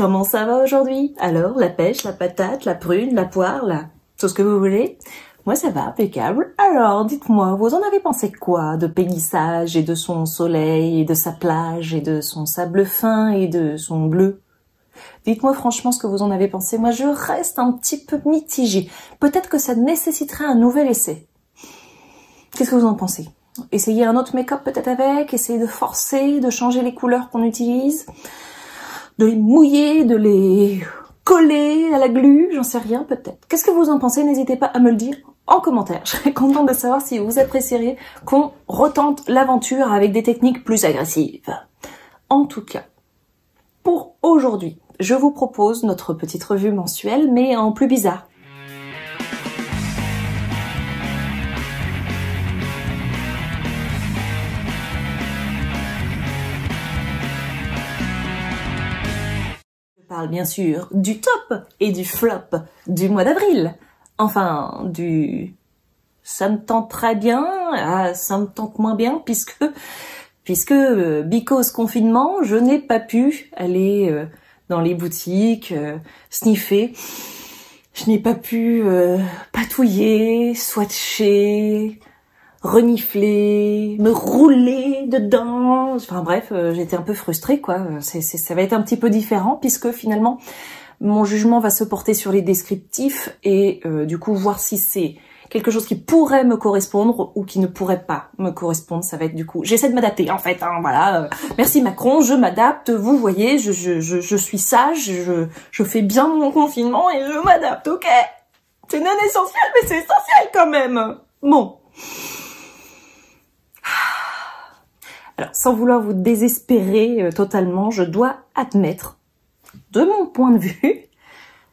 comment ça va aujourd'hui? Alors, la pêche, la patate, la prune, la poire, tout ce que vous voulez? Moi, ça va, impeccable. Alors, dites-moi, vous en avez pensé quoi de Pélissage et de son soleil et de sa plage et de son sable fin et de son bleu? Dites-moi franchement ce que vous en avez pensé. Moi, je reste un petit peu mitigée. Peut-être que ça nécessiterait un nouvel essai. Qu'est-ce que vous en pensez? Essayer un autre make-up peut-être avec, essayer de forcer, de changer les couleurs qu'on utilise, de les mouiller, de les coller à la glu, j'en sais rien peut-être. Qu'est-ce que vous en pensez? N'hésitez pas à me le dire en commentaire. Je serais contente de savoir si vous apprécieriez qu'on retente l'aventure avec des techniques plus agressives. En tout cas, pour aujourd'hui, je vous propose notre petite revue mensuelle, mais en plus bizarre. Je parle bien sûr du top et du flop du mois d'avril. Enfin, du ça me tente très bien à ça me tente moins bien puisque because confinement, je n'ai pas pu aller dans les boutiques, sniffer. Je n'ai pas pu patouiller, swatcher, renifler, me rouler dedans. Enfin bref, j'étais un peu frustrée quoi. Ça va être un petit peu différent puisque finalement mon jugement va se porter sur les descriptifs et du coup voir si c'est quelque chose qui pourrait me correspondre ou qui ne pourrait pas me correspondre. Ça va être du coup, j'essaie de m'adapter en fait, hein, voilà. Merci Macron, je m'adapte, vous voyez, je suis sage, je fais bien mon confinement et je m'adapte, ok? C'est non essentiel, mais c'est essentiel quand même. Bon. Alors, sans vouloir vous désespérer totalement, je dois admettre, de mon point de vue,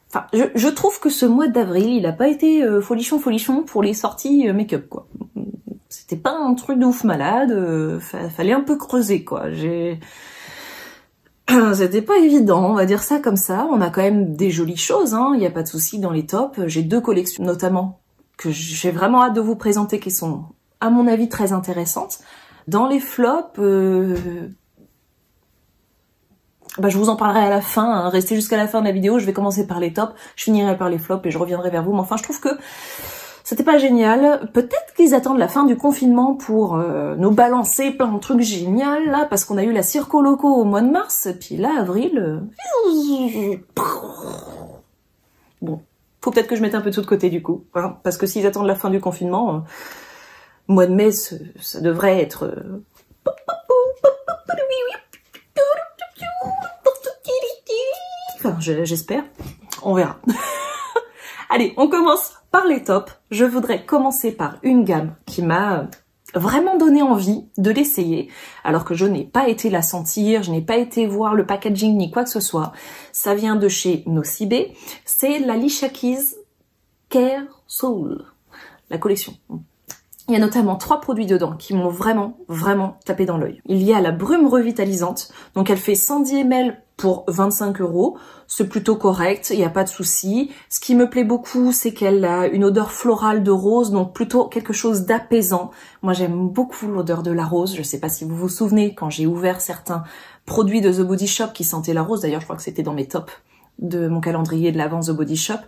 enfin, je trouve que ce mois d'avril, il a pas été folichon pour les sorties make-up, quoi. C'était pas un truc de ouf malade, fallait un peu creuser, quoi. C'était pas évident, on va dire ça comme ça. On a quand même des jolies choses, hein, y a pas de souci dans les tops. J'ai 2 collections, notamment, que j'ai vraiment hâte de vous présenter, qui sont, à mon avis, très intéressantes. Dans les flops, bah, je vous en parlerai à la fin, hein. Restez jusqu'à la fin de la vidéo, je vais commencer par les tops, je finirai par les flops et je reviendrai vers vous. Mais enfin, je trouve que c'était pas génial. Peut-être qu'ils attendent la fin du confinement pour nous balancer plein de trucs géniaux, là, parce qu'on a eu la Circo Loco au mois de mars, puis là, avril... Bon, faut peut-être que je mette un peu de tout de côté, du coup, hein, parce que s'ils attendent la fin du confinement, mois de mai, ça devrait être... Enfin, j'espère. On verra. Allez, on commence par les tops. Je voudrais commencer par une gamme qui m'a vraiment donné envie de l'essayer, alors que je n'ai pas été la sentir, je n'ai pas été voir le packaging ni quoi que ce soit. Ça vient de chez Nocibé. C'est la Alicia Keys Care Soul, la collection. Il y a notamment 3 produits dedans qui m'ont vraiment tapé dans l'œil. Il y a la brume revitalisante, donc elle fait 110 ml pour 25 €. C'est plutôt correct, il n'y a pas de souci. Ce qui me plaît beaucoup, c'est qu'elle a une odeur florale de rose, donc plutôt quelque chose d'apaisant. Moi, j'aime beaucoup l'odeur de la rose. Je sais pas si vous vous souvenez, quand j'ai ouvert certains produits de The Body Shop qui sentaient la rose, d'ailleurs, je crois que c'était dans mes tops de mon calendrier de l'avant The Body Shop.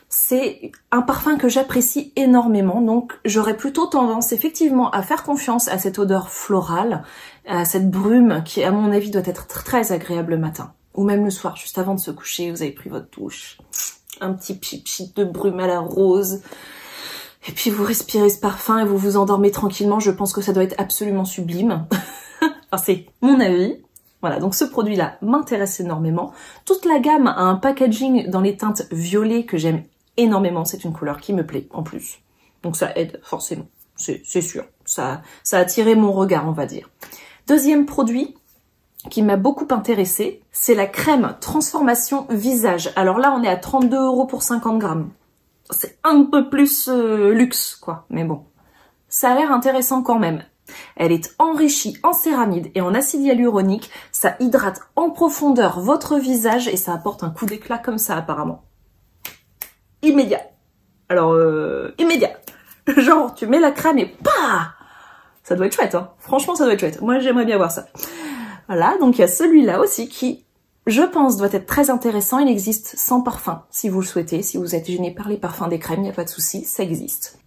C'est un parfum que j'apprécie énormément, donc j'aurais plutôt tendance effectivement à faire confiance à cette odeur florale, à cette brume qui à mon avis doit être très agréable le matin, ou même le soir, juste avant de se coucher, vous avez pris votre douche, un petit pchit de brume à la rose, et puis vous respirez ce parfum et vous vous endormez tranquillement. Je pense que ça doit être absolument sublime. Enfin, c'est mon avis. Voilà, donc ce produit-là m'intéresse énormément. Toute la gamme a un packaging dans les teintes violet que j'aime énormément, c'est une couleur qui me plaît en plus. Donc ça aide forcément, c'est sûr. Ça a attiré mon regard, on va dire. Deuxième produit qui m'a beaucoup intéressée, c'est la crème transformation visage. Alors là, on est à 32 € pour 50 grammes. C'est un peu plus luxe, quoi. Mais bon, ça a l'air intéressant quand même. Elle est enrichie en céramide et en acide hyaluronique. Ça hydrate en profondeur votre visage et ça apporte un coup d'éclat comme ça apparemment. Immédiat. Alors, immédiat. Genre, tu mets la crème et bah, ça doit être chouette, hein. Franchement, ça doit être chouette. Moi, j'aimerais bien voir ça. Voilà, donc il y a celui-là aussi qui je pense, doit être très intéressant. Il existe sans parfum, si vous le souhaitez. Si vous êtes gêné par les parfums des crèmes, il n'y a pas de souci, ça existe.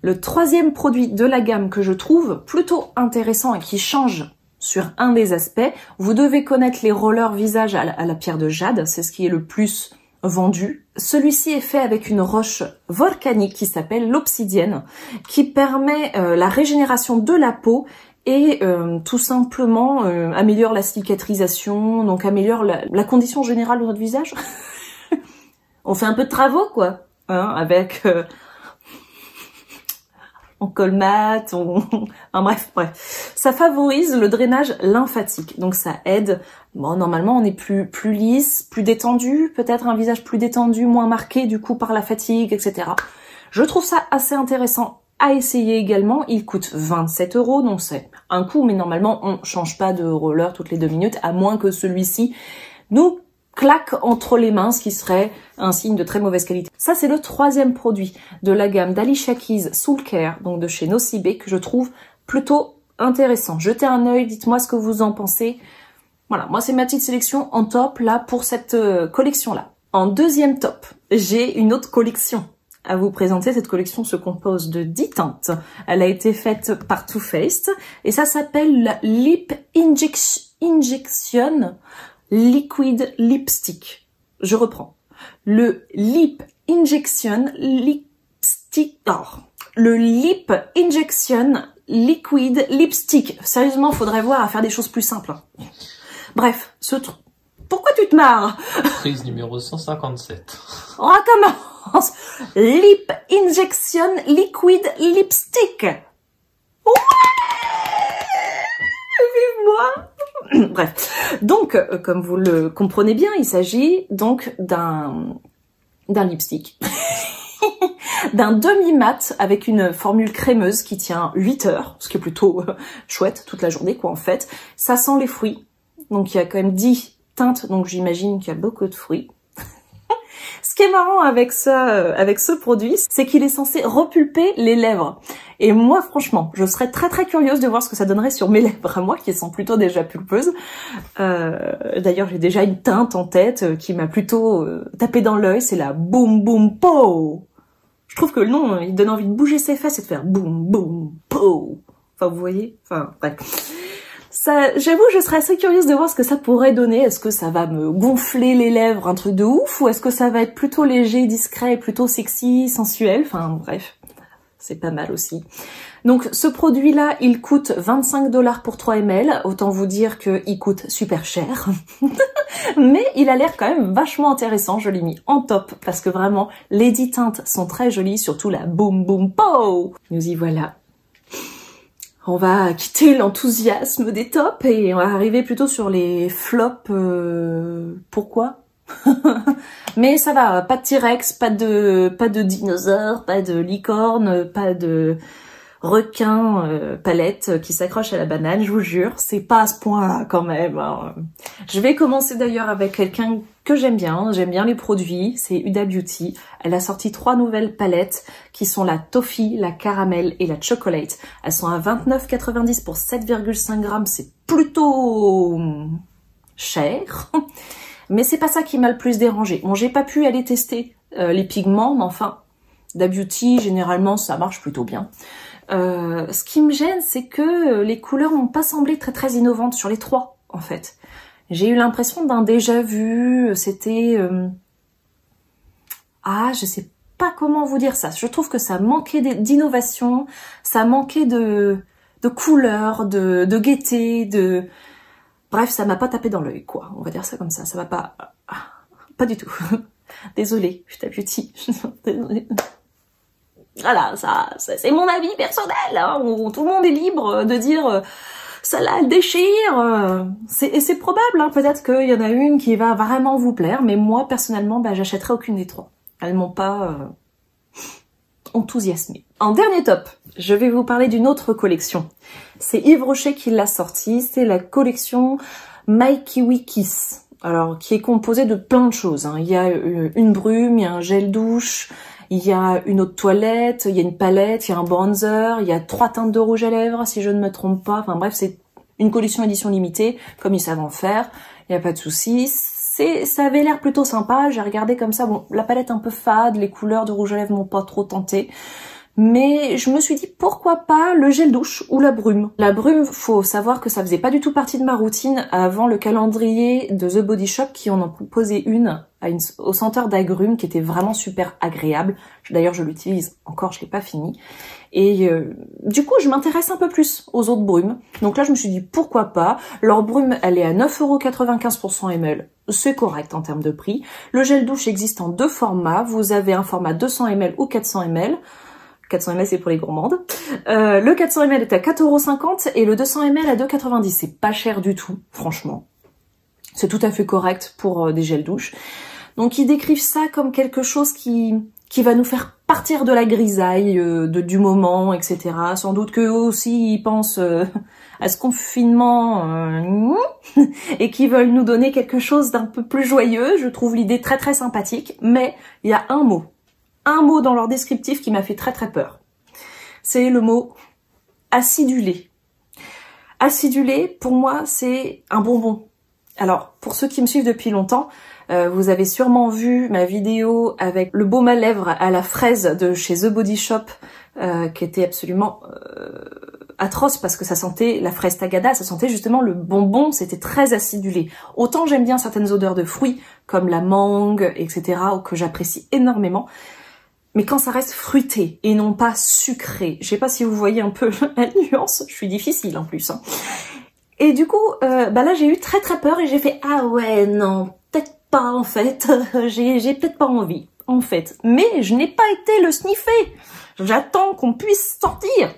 Le troisième produit de la gamme que je trouve plutôt intéressant et qui change sur un des aspects, vous devez connaître les rollers visage à la pierre de jade, c'est ce qui est le plus vendu. Celui-ci est fait avec une roche volcanique qui s'appelle l'obsidienne, qui permet la régénération de la peau et tout simplement améliore la cicatrisation, donc améliore la condition générale de notre visage. On fait un peu de travaux, quoi, hein, avec... on colmate, enfin, bref. Ça favorise le drainage lymphatique, donc ça aide. Bon, normalement, on est plus lisse, plus détendu, peut-être un visage plus détendu, moins marqué du coup par la fatigue, etc. Je trouve ça assez intéressant à essayer également. Il coûte 27 €, donc c'est un coût, mais normalement, on change pas de roller toutes les 2 minutes, à moins que celui-ci nous claque entre les mains, ce qui serait un signe de très mauvaise qualité. Ça, c'est le troisième produit de la gamme d'Alicia Keys Soul Care, donc de chez Nocibé, que je trouve plutôt intéressant. Jetez un œil, dites-moi ce que vous en pensez. Voilà, moi, c'est ma petite sélection en top, là, pour cette collection-là. En deuxième top, j'ai une autre collection à vous présenter. Cette collection se compose de 10 teintes. Elle a été faite par Too Faced, et ça s'appelle la Lip Injection Liquid Lipstick. Je reprends. Le Lip Injection Lipstick. Oh, le Lip Injection Liquid Lipstick. Sérieusement, faudrait voir à faire des choses plus simples. Bref, pourquoi tu te marres? Prise numéro 157. On recommence. Lip Injection Liquid Lipstick. Ouais! Vive moi! Bref, donc comme vous le comprenez bien, il s'agit donc d'un lipstick, d'un demi-mat avec une formule crémeuse qui tient 8 heures, ce qui est plutôt chouette toute la journée quoi en fait. Ça sent les fruits, donc il y a quand même 10 teintes, donc j'imagine qu'il y a beaucoup de fruits. Ce qui est marrant avec ça, avec ce produit, c'est qu'il est censé repulper les lèvres. Et moi, franchement, je serais très très curieuse de voir ce que ça donnerait sur mes lèvres à moi, qui sont plutôt déjà pulpeuses. D'ailleurs, j'ai déjà une teinte en tête qui m'a plutôt tapé dans l'œil, c'est la Boom Boom Po. Je trouve que le nom, il donne envie de bouger ses fesses et de faire Boom Boom Po. Enfin, vous voyez, enfin, bref. Ça, j'avoue, je serais assez curieuse de voir ce que ça pourrait donner. Est-ce que ça va me gonfler les lèvres, un truc de ouf, ou est-ce que ça va être plutôt léger, discret, plutôt sexy, sensuel. Enfin, bref, c'est pas mal aussi. Donc, ce produit-là, il coûte 25 $ pour 3 ml. Autant vous dire qu'il coûte super cher. Mais il a l'air quand même vachement intéressant. Je l'ai mis en top parce que vraiment, les 10 teintes sont très jolies, surtout la Boom Boom Po. Nous y voilà. On va quitter l'enthousiasme des tops et on va arriver plutôt sur les flops. Pourquoi? Mais ça va, pas de T-Rex, pas de dinosaure, pas de licorne, pas de requin palette qui s'accroche à la banane, je vous jure, c'est pas à ce point quand même. Hein. Je vais commencer d'ailleurs avec quelqu'un que j'aime bien les produits, c'est Huda Beauty. Elle a sorti 3 nouvelles palettes qui sont la Toffee, la Caramel et la Chocolate. Elles sont à 29,90 pour 7,5 grammes, c'est plutôt cher, mais c'est pas ça qui m'a le plus dérangé. Bon, j'ai pas pu aller tester les pigments, mais enfin, Huda Beauty, généralement, ça marche plutôt bien. Ce qui me gêne, c'est que les couleurs m'ont pas semblé très innovantes sur les 3, en fait. J'ai eu l'impression d'un déjà vu, c'était... Ah, je sais pas comment vous dire ça. Je trouve que ça manquait d'innovation, ça manquait de couleurs, de gaieté, de... Bref, ça m'a pas tapé dans l'œil, quoi. On va dire ça comme ça. Ça m'a pas... Pas du tout. Désolée, Huda Beauty. Désolée. Voilà, ça c'est mon avis personnel. Hein. Tout le monde est libre de dire ça là, elle déchire. Et c'est probable, hein. Peut-être qu'il y en a une qui va vraiment vous plaire, mais moi personnellement, bah, j'achèterai aucune des 3. Elles m'ont pas enthousiasmée. En dernier top, je vais vous parler d'une autre collection. C'est Yves Rocher qui l'a sortie. C'est la collection My Kiwi Kiss. Alors, qui est composée de plein de choses. Hein. Il y a une brume, il y a un gel douche. Il y a une eau de toilette, il y a une palette, il y a un bronzer, il y a 3 teintes de rouge à lèvres, si je ne me trompe pas. Enfin bref, c'est une collection édition limitée, comme ils savent en faire. Il n'y a pas de souci. ça avait l'air plutôt sympa. J'ai regardé comme ça, bon, la palette un peu fade, les couleurs de rouge à lèvres m'ont pas trop tenté. Mais je me suis dit pourquoi pas le gel douche ou la brume. La brume, faut savoir que ça faisait pas du tout partie de ma routine avant le calendrier de The Body Shop qui en proposait une au senteur d'agrumes qui était vraiment super agréable. D'ailleurs je l'utilise encore, je l'ai pas fini. Et du coup je m'intéresse un peu plus aux autres brumes. Donc là je me suis dit pourquoi pas. Leur brume elle est à 9,95 € pour 100 ml. C'est correct en termes de prix. Le gel douche existe en deux formats. Vous avez un format 200 ml ou 400 ml. 400 ml c'est pour les gourmandes. Le 400 ml est à 4,50 € et le 200 ml à 2,90 €. C'est pas cher du tout, franchement. C'est tout à fait correct pour des gels douche. Donc ils décrivent ça comme quelque chose qui va nous faire partir de la grisaille du moment, etc. Sans doute qu'eux aussi ils pensent à ce confinement et qui veulent nous donner quelque chose d'un peu plus joyeux. Je trouve l'idée très très sympathique, mais il y a un mot dans leur descriptif qui m'a fait très très peur. C'est le mot acidulé. Acidulé, pour moi, c'est un bonbon. Alors, pour ceux qui me suivent depuis longtemps, vous avez sûrement vu ma vidéo avec le baume à lèvres à la fraise de chez The Body Shop, qui était absolument atroce parce que ça sentait la fraise tagada, ça sentait justement le bonbon, c'était très acidulé. Autant j'aime bien certaines odeurs de fruits, comme la mangue, etc., que j'apprécie énormément, mais quand ça reste fruité et non pas sucré, je sais pas si vous voyez un peu la nuance, je suis difficile en plus. Hein. Et du coup, là j'ai eu très très peur et j'ai fait « Ah ouais, non, peut-être pas en fait, j'ai peut-être pas envie, en fait. » Mais je n'ai pas été le sniffer, j'attends qu'on puisse sortir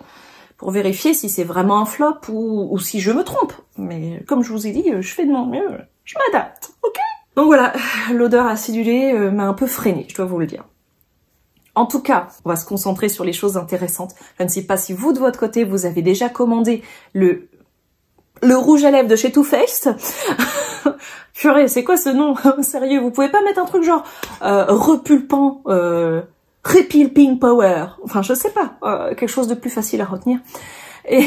pour vérifier si c'est vraiment un flop ou si je me trompe. Mais comme je vous ai dit, je fais de mon mieux, je m'adapte, ok? Donc voilà, l'odeur acidulée m'a un peu freinée, je dois vous le dire. En tout cas, on va se concentrer sur les choses intéressantes. Je ne sais pas si vous, de votre côté, vous avez déjà commandé le rouge à lèvres de chez Too Faced. Purée, c'est quoi ce nom? Sérieux, vous pouvez pas mettre un truc genre repulpant, repulping power. Enfin, je sais pas, quelque chose de plus facile à retenir. Et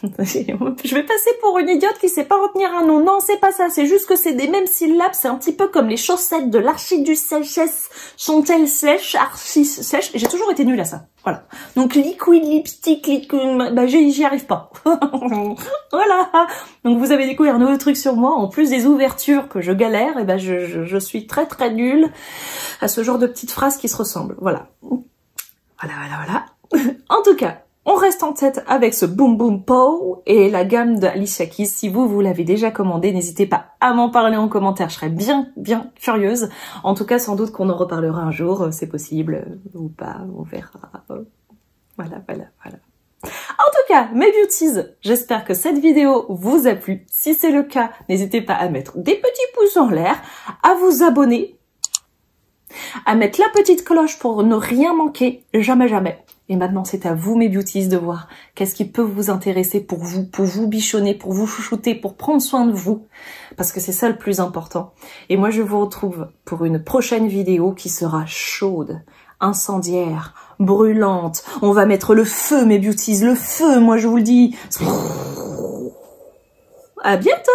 je vais passer pour une idiote qui sait pas retenir un nom. Non, c'est pas ça. C'est juste que c'est des mêmes syllabes. C'est un petit peu comme les chaussettes de l'archiduchesse. Sont-elles sèches? Archi sèches. J'ai toujours été nulle à ça. Voilà. Donc liquid lipstick, j'y arrive pas. Voilà. Donc vous avez découvert un nouveau truc sur moi. En plus des ouvertures que je galère, et je suis très très nulle à ce genre de petites phrases qui se ressemblent. Voilà. Voilà. En tout cas. On reste en tête avec ce Boom Boom Pow et la gamme de Alicia Keys. Si vous l'avez déjà commandé, n'hésitez pas à m'en parler en commentaire. Je serais bien curieuse. En tout cas, sans doute qu'on en reparlera un jour. C'est possible ou pas, on verra. Voilà. En tout cas, mes beauties, j'espère que cette vidéo vous a plu. Si c'est le cas, n'hésitez pas à mettre des petits pouces en l'air, à vous abonner, à mettre la petite cloche pour ne rien manquer, jamais. Et maintenant, c'est à vous, mes beauties, de voir qu'est-ce qui peut vous intéresser pour vous bichonner, pour vous chouchouter, pour prendre soin de vous. Parce que c'est ça le plus important. Et moi, je vous retrouve pour une prochaine vidéo qui sera chaude, incendiaire, brûlante. On va mettre le feu, mes beauties, le feu, moi je vous le dis. À bientôt!